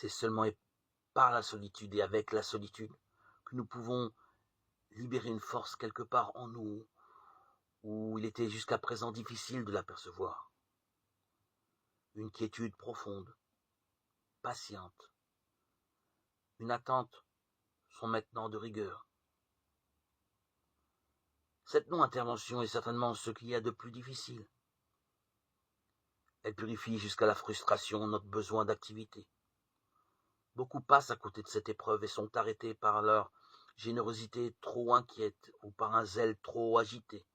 C'est seulement par la solitude et avec la solitude que nous pouvons libérer une force quelque part en nous où il était jusqu'à présent difficile de l'apercevoir. Une quiétude profonde, patiente. Une attente sont maintenant de rigueur. Cette non-intervention est certainement ce qu'il y a de plus difficile. Elle purifie jusqu'à la frustration notre besoin d'activité. Beaucoup passent à côté de cette épreuve et sont arrêtés par leur générosité trop inquiète ou par un zèle trop agité.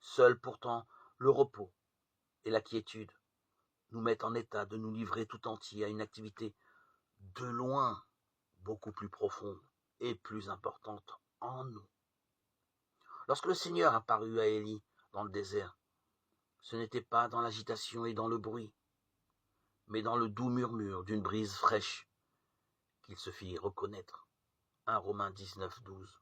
Seul pourtant le repos et la quiétude nous mettent en état de nous livrer tout entier à une activité de loin beaucoup plus profonde et plus importante en nous. Lorsque le Seigneur apparut à Élie dans le désert, ce n'était pas dans l'agitation et dans le bruit, mais dans le doux murmure d'une brise fraîche qu'il se fit reconnaître. 1 Romains 19, 12.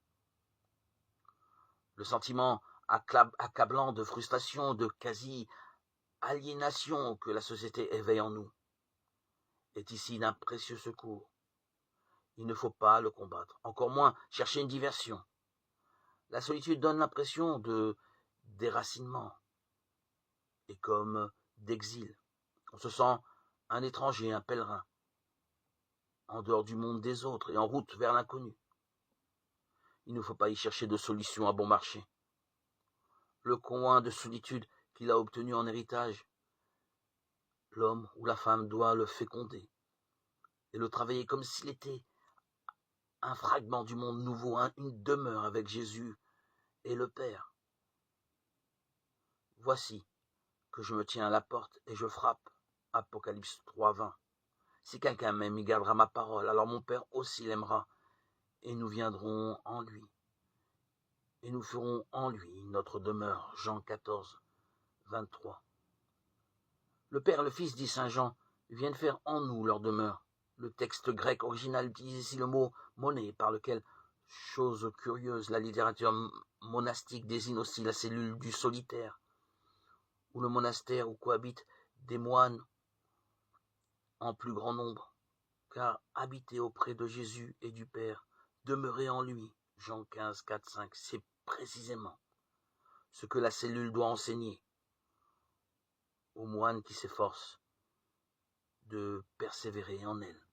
Le sentiment accablant de frustration, de quasi-aliénation que la société éveille en nous est ici d'un précieux secours. Il ne faut pas le combattre, encore moins chercher une diversion. La solitude donne l'impression de déracinement et comme d'exil. On se sent un étranger, un pèlerin, en dehors du monde des autres et en route vers l'inconnu. Il ne faut pas y chercher de solution à bon marché. Le coin de solitude qu'il a obtenu en héritage, l'homme ou la femme doit le féconder et le travailler comme s'il était un fragment du monde nouveau, une demeure avec Jésus et le Père. Voici que je me tiens à la porte et je frappe. Apocalypse 3, 20. Si quelqu'un m'aime, il gardera ma parole, alors mon Père aussi l'aimera, et nous viendrons en lui. Et nous ferons en lui notre demeure. Jean 14, 23. Le Père et le Fils, dit saint Jean, viennent faire en nous leur demeure. Le texte grec original utilise ici le mot monnaie, par lequel, chose curieuse, la littérature monastique désigne aussi la cellule du solitaire, ou le monastère où cohabitent des moines en plus grand nombre, car habiter auprès de Jésus et du Père, demeurer en lui, Jean 15, 4, 5, c'est précisément ce que la cellule doit enseigner aux moines qui s'efforcent de persévérer en elle.